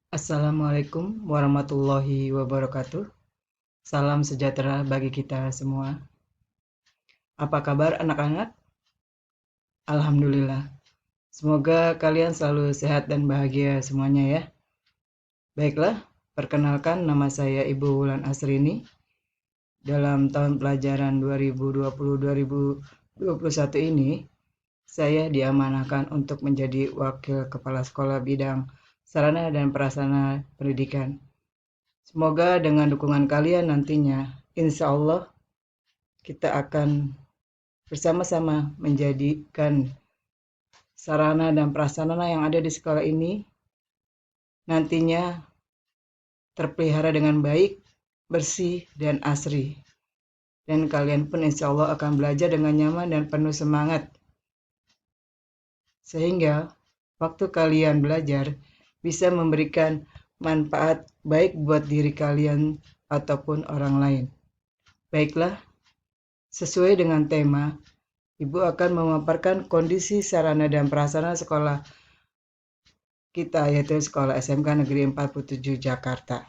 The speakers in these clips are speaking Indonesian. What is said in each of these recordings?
Assalamualaikum warahmatullahi wabarakatuh. Salam sejahtera bagi kita semua. Apa kabar anak-anak? Alhamdulillah. Semoga kalian selalu sehat dan bahagia semuanya ya. Baiklah, perkenalkan nama saya Ibu Wulan Asrini. Dalam tahun pelajaran 2020-2021 ini, saya diamanahkan untuk menjadi Wakil Kepala Sekolah Bidang Sarana dan Prasarana Pendidikan. Semoga dengan dukungan kalian nantinya, insya Allah kita akan bersama-sama menjadikan sarana dan prasarana yang ada di sekolah ini nantinya terpelihara dengan baik, bersih, dan asri. Dan kalian pun insya Allah akan belajar dengan nyaman dan penuh semangat. Sehingga waktu kalian belajar bisa memberikan manfaat baik buat diri kalian ataupun orang lain. Baiklah, sesuai dengan tema, Ibu akan memaparkan kondisi sarana dan prasarana sekolah kita, yaitu Sekolah SMK Negeri 47 Jakarta.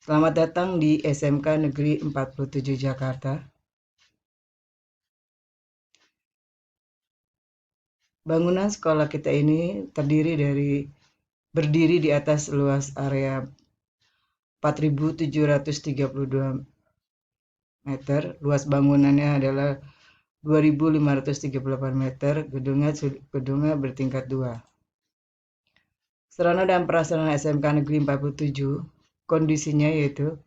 Selamat datang di SMK Negeri 47 Jakarta. Bangunan sekolah kita ini berdiri di atas luas area 4.732 meter. Luas bangunannya adalah 2.538 meter. Gedungnya bertingkat 2. Sarana dan prasarana SMK Negeri 47 kondisinya yaitu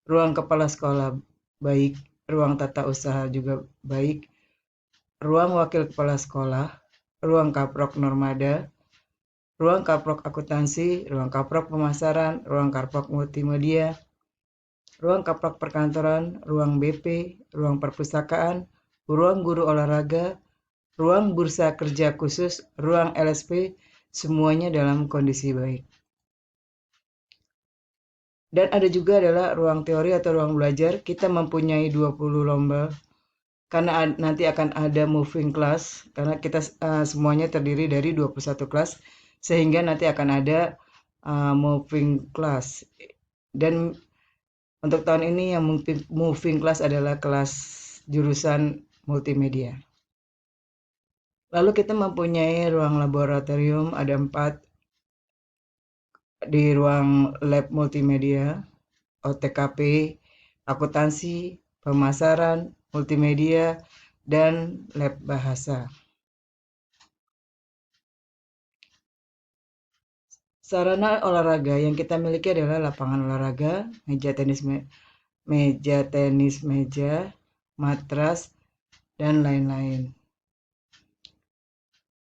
ruang kepala sekolah baik, ruang tata usaha juga baik, ruang wakil kepala sekolah, ruang kaprok normada, ruang kaprok akuntansi, ruang kaprok pemasaran, ruang kaprok multimedia, ruang kaprok perkantoran, ruang BP, ruang perpustakaan, ruang guru olahraga, ruang bursa kerja khusus, ruang LSP, semuanya dalam kondisi baik. Dan ada juga adalah ruang teori atau ruang belajar. Kita mempunyai 20 lomba karena nanti akan ada moving class karena kita semuanya terdiri dari 21 kelas sehingga nanti akan ada moving class. Dan untuk tahun ini yang moving class adalah kelas jurusan multimedia. Lalu kita mempunyai ruang laboratorium ada 4 di ruang lab multimedia, OTKP, akuntansi, pemasaran, multimedia, dan lab bahasa. Sarana olahraga yang kita miliki adalah lapangan olahraga, meja tenis meja, matras, dan lain-lain.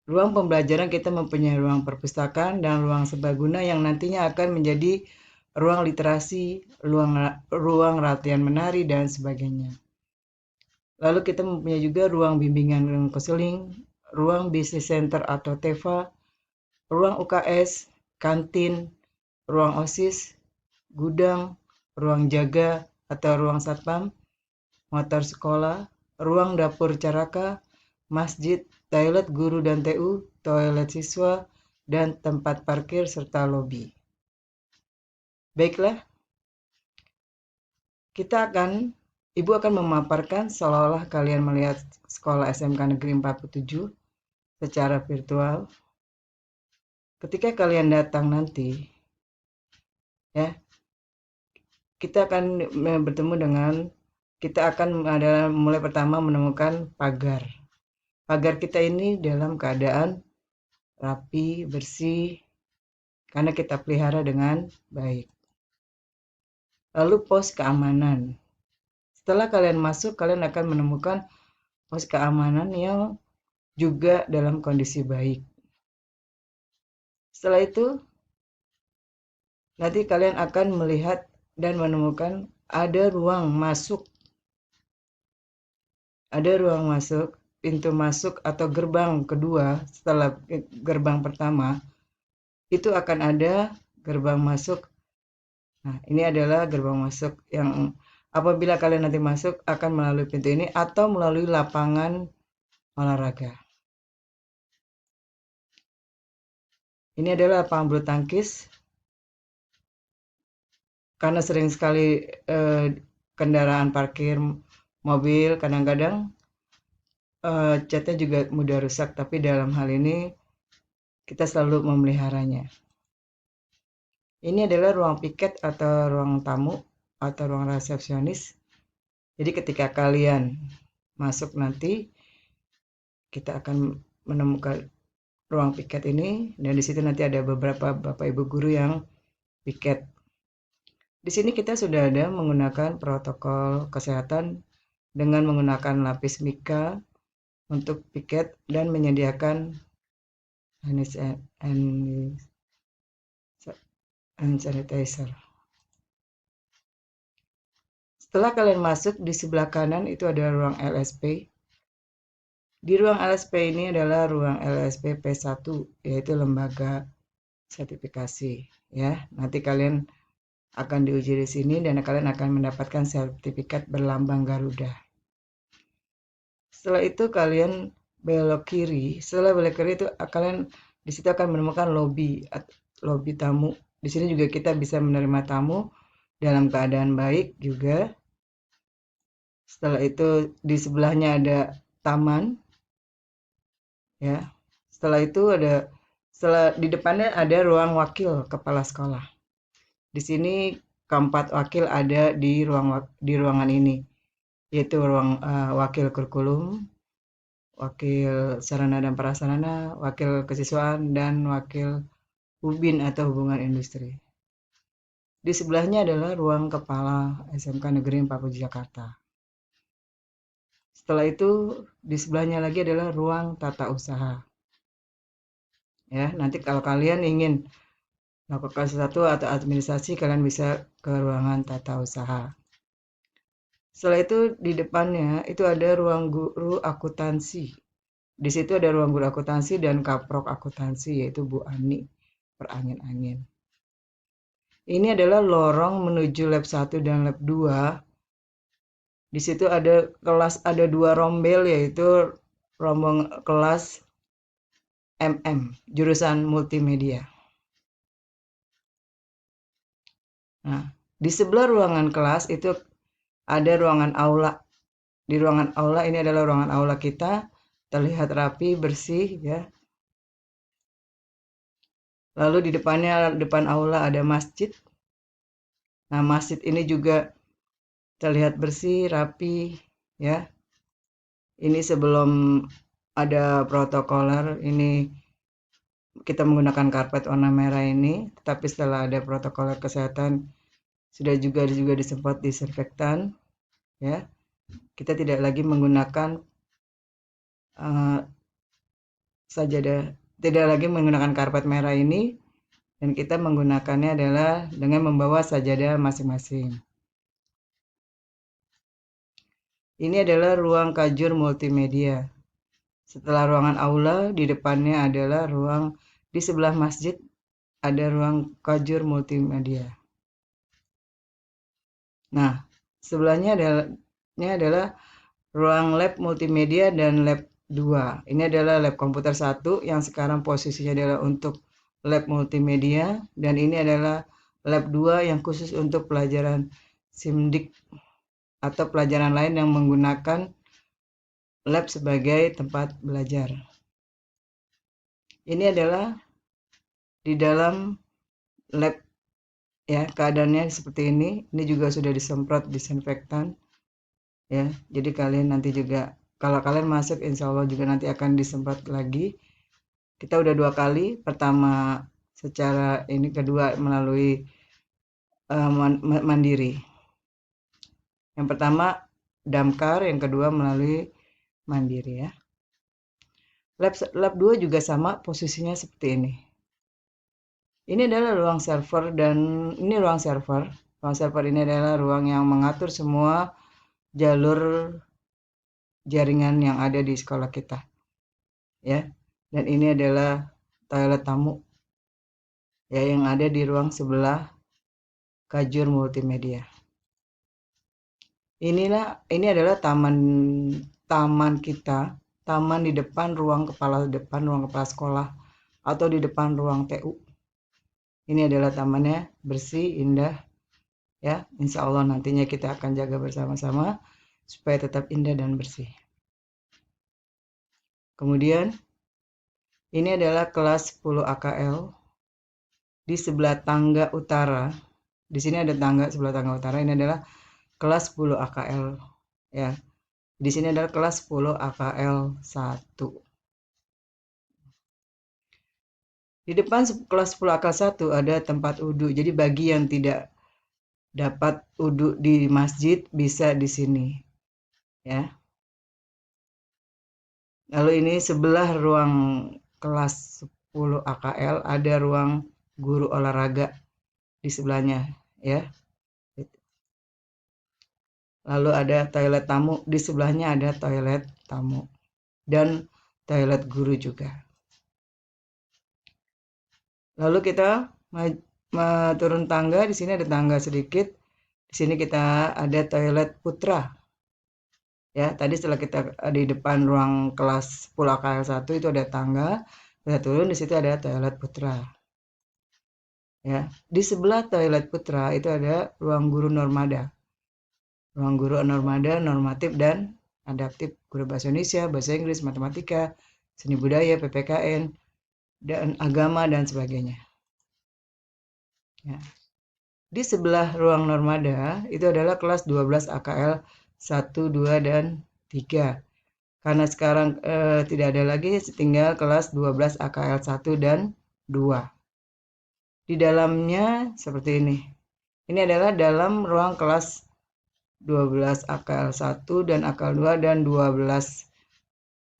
Ruang pembelajaran kita mempunyai ruang perpustakaan dan ruang serbaguna yang nantinya akan menjadi ruang literasi, ruang latihan menari, dan sebagainya. Lalu kita mempunyai juga ruang bimbingan dan konseling, ruang business center atau TEVA, ruang UKS, kantin, ruang OSIS, gudang, ruang jaga atau ruang satpam, motor sekolah, ruang dapur caraka, masjid, toilet guru dan TU, toilet siswa, dan tempat parkir serta lobi. Baiklah, Ibu akan memaparkan seolah-olah kalian melihat sekolah SMK Negeri 47 secara virtual. Ketika kalian datang nanti, ya, kita akan bertemu dengan, kita akan mulai pertama menemukan pagar. Pagar kita ini dalam keadaan rapi, bersih, karena kita pelihara dengan baik. Lalu pos keamanan. Setelah kalian masuk, kalian akan menemukan pos keamanan yang juga dalam kondisi baik. Setelah itu, nanti kalian akan melihat dan menemukan ada ruang masuk. Ada ruang masuk, pintu masuk atau gerbang kedua setelah gerbang pertama. Itu akan ada gerbang masuk. Nah, ini adalah gerbang masuk yang apabila kalian nanti masuk akan melalui pintu ini atau melalui lapangan olahraga. Ini adalah lapangan bulu tangkis. Karena sering sekali kendaraan parkir mobil, kadang-kadang catnya juga mudah rusak, tapi dalam hal ini kita selalu memeliharanya. Ini adalah ruang piket atau ruang tamu atau ruang resepsionis. Jadi ketika kalian masuk nanti, kita akan menemukan ruang piket ini, dan di situ nanti ada beberapa bapak ibu guru yang piket. Di sini kita sudah ada menggunakan protokol kesehatan dengan menggunakan lapis mika untuk piket dan menyediakan hand sanitizer. Setelah kalian masuk, di sebelah kanan itu ada ruang LSP. Di ruang LSP ini adalah ruang LSP P1, yaitu lembaga sertifikasi. Ya, nanti kalian akan diuji di sini dan kalian akan mendapatkan sertifikat berlambang Garuda. Setelah itu kalian belok kiri. Setelah belok kiri itu kalian di situ akan menemukan lobby tamu. Di sini juga kita bisa menerima tamu dalam keadaan baik juga. Setelah itu di sebelahnya ada taman. Ya. Setelah itu di depannya ada ruang wakil kepala sekolah. Di sini keempat wakil ada di ruangan ini, yaitu ruang wakil kurikulum, wakil sarana dan prasarana, wakil kesiswaan, dan wakil Hubin atau hubungan industri. Di sebelahnya adalah ruang kepala SMK Negeri 47 Jakarta. Setelah itu di sebelahnya lagi adalah ruang tata usaha. Ya, nanti kalau kalian ingin melakukan sesuatu atau administrasi, kalian bisa ke ruangan tata usaha. Setelah itu di depannya itu ada ruang guru akuntansi. Di situ ada ruang guru akuntansi dan kaprok akuntansi, yaitu Bu Ani perangin-angin. Ini adalah lorong menuju lab 1 dan lab 2. Di situ ada dua rombel, yaitu rombong kelas MM, jurusan multimedia. Nah, di sebelah ruangan kelas itu ada ruangan aula. Di ruangan aula ini adalah ruangan aula kita, terlihat rapi, bersih ya. Lalu di depan aula ada masjid. Nah, masjid ini juga terlihat bersih, rapi ya. Ini sebelum ada protokoler, ini kita menggunakan karpet warna merah ini, tetapi setelah ada protokoler kesehatan sudah juga disemprot disinfektan ya. Kita tidak lagi menggunakan sajadah, tidak lagi menggunakan karpet merah ini, dan kita menggunakannya adalah dengan membawa sajadah masing-masing. Ini adalah ruang kajur multimedia. Setelah ruangan aula, di depannya adalah di sebelah masjid ada ruang kajur multimedia. Nah, sebelahnya adalah ruang lab multimedia dan lab 2. Ini adalah lab komputer 1 yang sekarang posisinya adalah untuk lab multimedia, dan ini adalah lab 2 yang khusus untuk pelajaran SIMDIK atau pelajaran lain yang menggunakan lab sebagai tempat belajar. Ini adalah di dalam lab ya, keadaannya seperti ini. Ini juga sudah disemprot disinfektan ya. Jadi kalian nanti juga kalau kalian masuk insya Allah juga nanti akan disemprot lagi. Kita udah 2 kali, pertama secara ini, kedua melalui mandiri. Yang pertama damkar, yang kedua melalui mandiri ya. Lab 2 juga sama posisinya seperti ini. Ini adalah ruang server dan ini ruang server. Ruang server ini adalah ruang yang mengatur semua jalur jaringan yang ada di sekolah kita. Ya. Dan ini adalah toilet tamu ya yang ada di ruang sebelah kajur multimedia. Ini adalah taman kita taman di depan ruang kepala sekolah, atau di depan ruang TU. Ini adalah tamannya, bersih, indah, ya. Insya Allah nantinya kita akan jaga bersama-sama supaya tetap indah dan bersih. Kemudian ini adalah kelas 10 AKL di sebelah tangga utara. Di sini ada tangga sebelah tangga utara. Ini adalah kelas 10 AKL, ya. Di sini adalah kelas 10 AKL 1. Di depan kelas 10 AKL 1 ada tempat wudhu. Jadi bagi yang tidak dapat wudhu di masjid bisa di sini, ya. Lalu ini sebelah ruang kelas 10 AKL ada ruang guru olahraga di sebelahnya, ya. Lalu ada toilet tamu, di sebelahnya ada toilet tamu dan toilet guru juga. Lalu kita turun tangga, di sini ada tangga sedikit. Di sini kita ada toilet putra. Ya, tadi setelah kita di depan ruang kelas 10 AKL 1 itu ada tangga, kita turun di situ ada toilet putra. Ya, di sebelah toilet putra itu ada ruang guru normada. Ruang guru normada, normatif dan adaptif, guru bahasa Indonesia, bahasa Inggris, matematika, seni budaya, PPKN, dan agama dan sebagainya. Ya. Di sebelah ruang normada itu adalah kelas 12 AKL 1, 2, dan 3. Karena sekarang tidak ada lagi, tinggal kelas 12 AKL 1 dan 2. Di dalamnya seperti ini. Ini adalah dalam ruang kelas 12 AKL 1 dan AKL 2 dan 12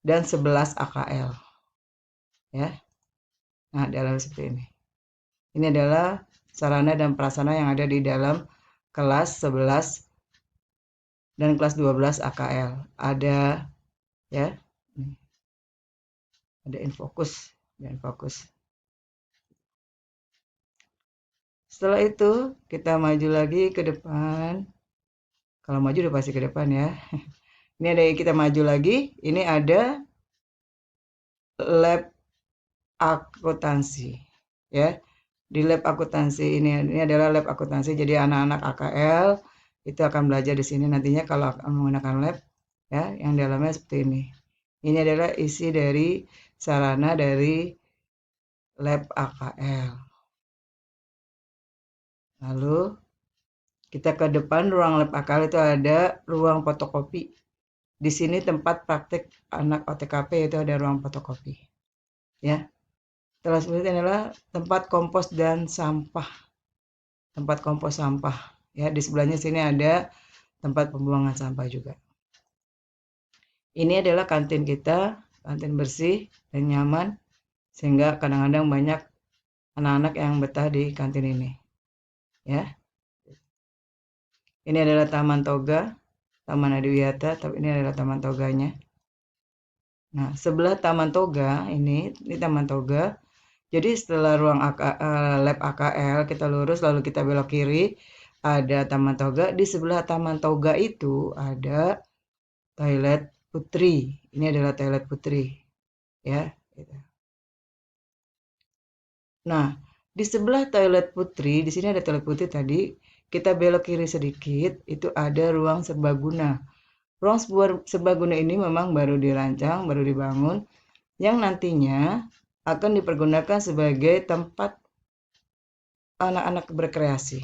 dan 11 AKL. Ya. Nah, dalam seperti ini. Ini adalah sarana dan prasarana yang ada di dalam kelas 11 dan kelas 12 AKL. Ada, ya. Ada infokus dan fokus. Setelah itu kita maju lagi ke depan. Kalau maju udah pasti ke depan, ya. Ini ada kita maju lagi. Ini ada lab akuntansi, ya. Di lab akuntansi ini adalah lab akuntansi. Jadi anak-anak AKL itu akan belajar di sini nantinya kalau akan menggunakan lab, ya, yang dalamnya seperti ini. Ini adalah isi dari sarana dari lab AKL. Lalu kita ke depan ruang lab AKL itu ada ruang fotokopi. Di sini tempat praktek anak OTKP itu ada ruang fotokopi. Ya. Setelah seperti ini adalah tempat kompos dan sampah. Tempat kompos sampah. Ya, di sebelahnya sini ada tempat pembuangan sampah juga. Ini adalah kantin kita, kantin bersih dan nyaman sehingga kadang-kadang banyak anak-anak yang betah di kantin ini. Ya. Ini adalah Taman Toga, Taman Adiwiyata, tapi ini adalah Taman Toganya. Nah, sebelah Taman Toga ini Taman Toga. Jadi setelah ruang lab AKL kita lurus lalu kita belok kiri ada Taman Toga. Di sebelah Taman Toga itu ada toilet putri. Ini adalah toilet putri, ya. Nah, di sebelah toilet putri, di sini ada toilet putri tadi. Kita belok kiri sedikit, itu ada ruang serbaguna. Ruang serbaguna ini memang baru dirancang, baru dibangun, yang nantinya akan dipergunakan sebagai tempat anak-anak berkreasi.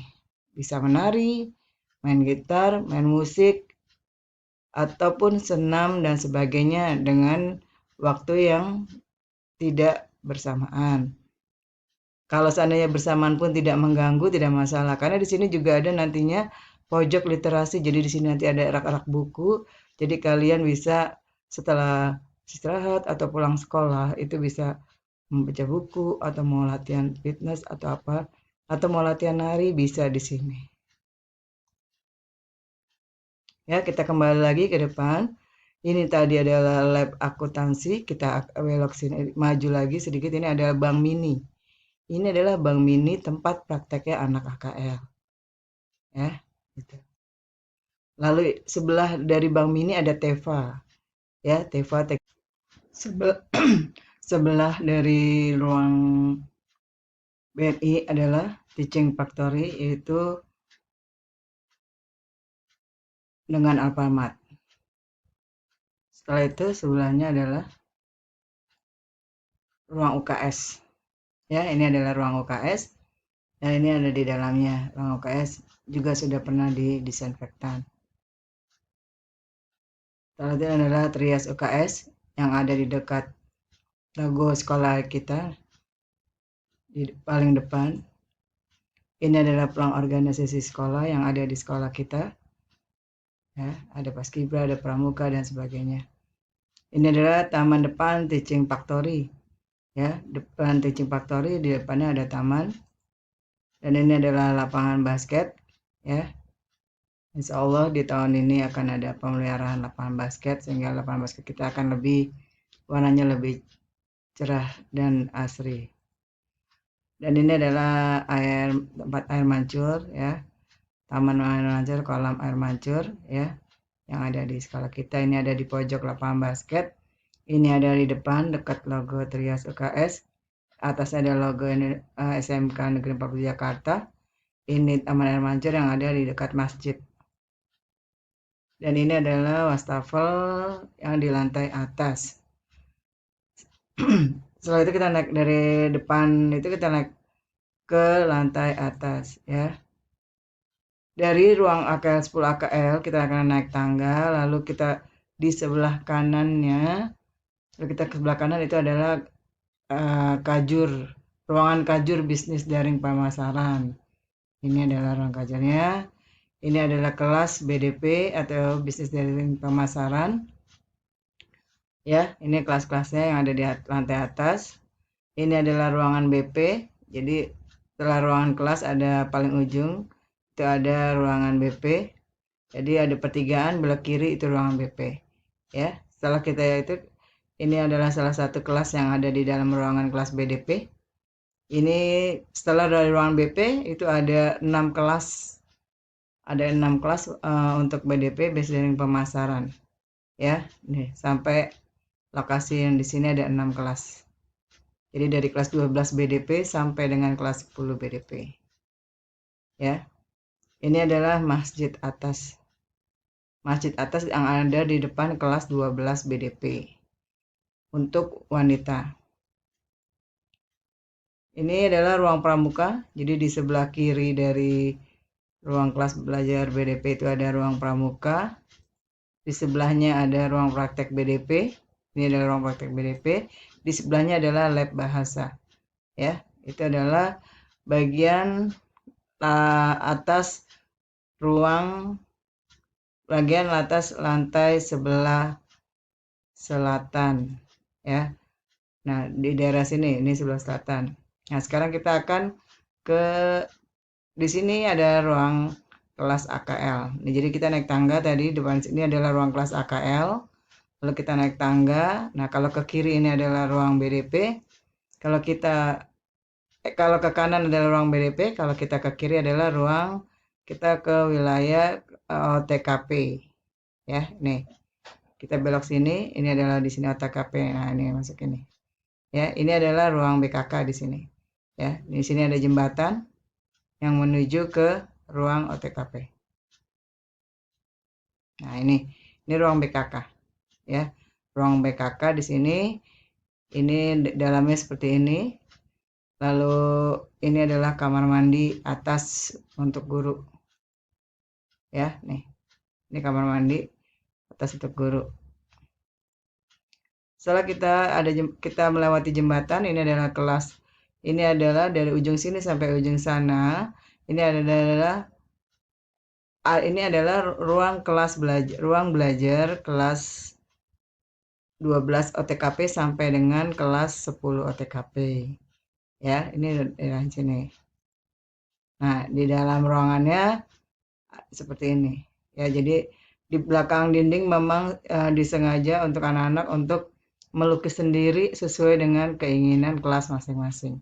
Bisa menari, main gitar, main musik, ataupun senam dan sebagainya dengan waktu yang tidak bersamaan. Kalau seandainya bersamaan pun tidak mengganggu, tidak masalah. Karena di sini juga ada nantinya pojok literasi. Jadi di sini nanti ada rak-rak buku. Jadi kalian bisa setelah istirahat atau pulang sekolah itu bisa membaca buku atau mau latihan fitness atau apa atau mau latihan nari bisa di sini. Ya, kita kembali lagi ke depan. Ini tadi adalah lab akuntansi. Kita belok sini, maju lagi sedikit. Ini adalah bank mini. Ini adalah bank mini tempat prakteknya anak AKL. Ya, gitu. Lalu sebelah dari bank mini ada Teva. Ya, Teva Sebelah dari ruang BNI adalah Teaching Factory, yaitu dengan Alfamart. Setelah itu sebelahnya adalah ruang UKS. Ya, ini adalah ruang UKS. Dan ini ada di dalamnya. Ruang UKS juga sudah pernah didisinfektan. Setelah itu adalah trias UKS yang ada di dekat logo sekolah kita di paling depan. Ini adalah ruang organisasi sekolah yang ada di sekolah kita. Ya, ada Paskibra, ada Pramuka dan sebagainya. Ini adalah taman depan Teaching Factory. Ya, depan Teaching Factory di depannya ada taman. Dan ini adalah lapangan basket. Ya, Insya Allah di tahun ini akan ada pemeliharaan lapangan basket sehingga lapangan basket kita akan warnanya lebih cerah dan asri. Dan ini adalah tempat air mancur, ya, taman air mancur, kolam air mancur, ya, yang ada di sekolah kita. Ini ada di pojok lapangan basket. Ini ada di depan dekat logo Trias UKS. Atasnya ada logo SMK Negeri 40 Jakarta. Ini taman air mancur yang ada di dekat masjid. Dan ini adalah wastafel yang di lantai atas. Setelah itu kita naik dari depan, itu kita naik ke lantai atas, ya. Dari ruang AKL 10 AKL kita akan naik tangga, lalu kita di sebelah kanannya, lalu kita ke sebelah kanan itu adalah ruangan kajur bisnis daring pemasaran. Ini adalah ruang kajurnya. Ini adalah kelas BDP atau bisnis daring pemasaran. Ya, ini kelas-kelasnya yang ada di lantai atas. Ini adalah ruangan BP. Jadi setelah ruangan kelas ada paling ujung itu ada ruangan BP. Jadi ada pertigaan belah kiri itu ruangan BP. Ya, setelah kita itu ini adalah salah satu kelas yang ada di dalam ruangan kelas BDP. Ini setelah dari ruangan BP itu ada 6 kelas. Ada 6 kelas untuk BDP Basic Daring Pemasaran. Ya, nih sampai lokasi yang di sini ada 6 kelas. Jadi dari kelas 12 BDP sampai dengan kelas 10 BDP. Ya. Ini adalah masjid atas. Masjid atas yang ada di depan kelas 12 BDP. Untuk wanita. Ini adalah ruang pramuka. Jadi di sebelah kiri dari ruang kelas belajar BDP itu ada ruang pramuka. Di sebelahnya ada ruang praktek BDP. Ini adalah ruang praktek BDP. Di sebelahnya adalah lab bahasa. Ya, itu adalah bagian atas lantai sebelah selatan, ya. Nah, di daerah sini ini sebelah selatan. Nah, sekarang kita akan di sini ada ruang kelas AKL. Nah, jadi kita naik tangga tadi depan sini adalah ruang kelas AKL. Lalu kita naik tangga. Nah, kalau ke kiri ini adalah ruang BDP. Kalau ke kanan adalah ruang BDP, kalau kita ke kiri adalah ruang kita ke wilayah OTKP. Ya, nih. Kita belok sini, ini adalah di sini OTKP. Nah, ini masuk ini. Ya, ini adalah ruang BKK di sini. Ya, di sini ada jembatan yang menuju ke ruang OTKP. Nah, ini ruang BKK. Ya, ruang BKK di sini. Ini dalamnya seperti ini. Lalu ini adalah kamar mandi atas untuk guru. Ya, nih. Ini kamar mandi atas untuk guru. Setelah kita melewati jembatan, ini adalah kelas. Ini adalah dari ujung sini sampai ujung sana. Ini adalah ruang belajar kelas 12 OTKP sampai dengan kelas 10 OTKP. Ya, ini di sini. Nah, di dalam ruangannya seperti ini. Ya, jadi di belakang dinding memang disengaja untuk anak-anak untuk melukis sendiri sesuai dengan keinginan kelas masing-masing.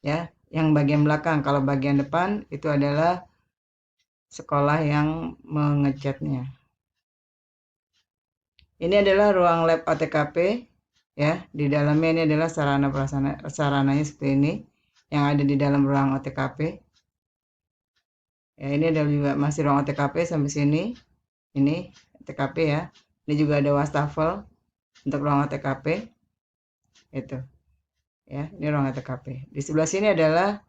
Ya, yang bagian belakang, kalau bagian depan itu adalah sekolah yang mengecatnya. Ini adalah ruang lab OTKP. ya. Di dalamnya ini adalah sarananya seperti ini yang ada di dalam ruang OTKP. Ya, ini ada juga masih ruang OTKP sampai sini. Ini OTKP ya. Ini juga ada wastafel untuk ruang OTKP. Itu. Ya, ini ruang OTKP. Di sebelah sini adalah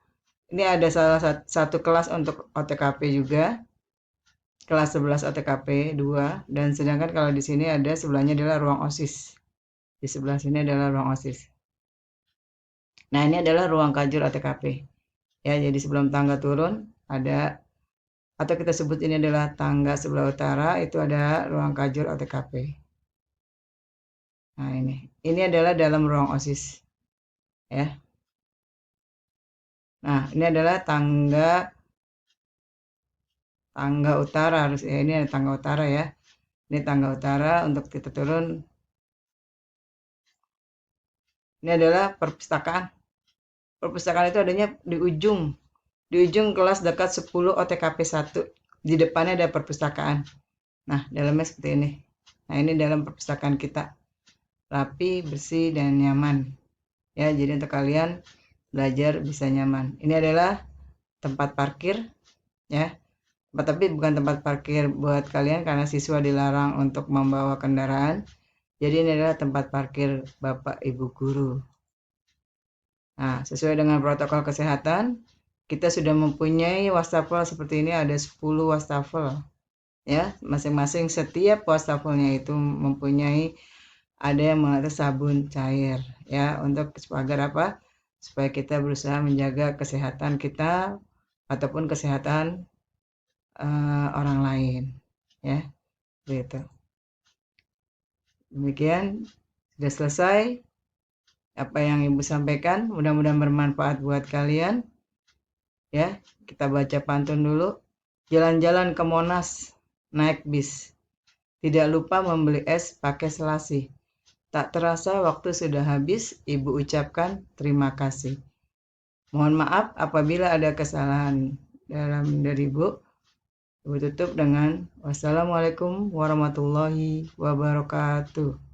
ini ada salah satu kelas untuk OTKP juga. Kelas 11 OTKP 2 dan sedangkan kalau di sini ada sebelahnya adalah ruang OSIS. Di sebelah sini adalah ruang OSIS. Nah, ini adalah ruang kajur OTKP. Ya, jadi sebelum tangga turun ada atau kita sebut ini adalah tangga sebelah utara, itu ada ruang kajur OTKP. Nah, ini adalah dalam ruang OSIS. Ya. Nah, ini adalah tangga utara harus ya, ini ada tangga utara ya. Ini tangga utara untuk kita turun. Ini adalah perpustakaan. Perpustakaan itu adanya di ujung kelas dekat 10 OTKP 1. Di depannya ada perpustakaan. Nah, dalamnya seperti ini. Nah, ini dalam perpustakaan kita. Rapi, bersih, dan nyaman. Ya, jadi untuk kalian belajar bisa nyaman. Ini adalah tempat parkir ya. Tapi bukan tempat parkir buat kalian karena siswa dilarang untuk membawa kendaraan. Jadi ini adalah tempat parkir Bapak Ibu guru. Nah, sesuai dengan protokol kesehatan, kita sudah mempunyai wastafel seperti ini, ada 10 wastafel. Ya, masing-masing setiap wastafelnya itu mempunyai ada yang menggunakan sabun cair ya, untuk agar apa? Supaya kita berusaha menjaga kesehatan kita ataupun kesehatan orang lain ya. Gitu. Demikian sudah selesai apa yang Ibu sampaikan, mudah-mudahan bermanfaat buat kalian. Ya, kita baca pantun dulu. Jalan-jalan ke Monas, naik bis. Tidak lupa membeli es pakai selasi. Tak terasa waktu sudah habis, Ibu ucapkan terima kasih. Mohon maaf apabila ada kesalahan dalam dari Ibu. Ibu tutup dengan wassalamualaikum warahmatullahi wabarakatuh.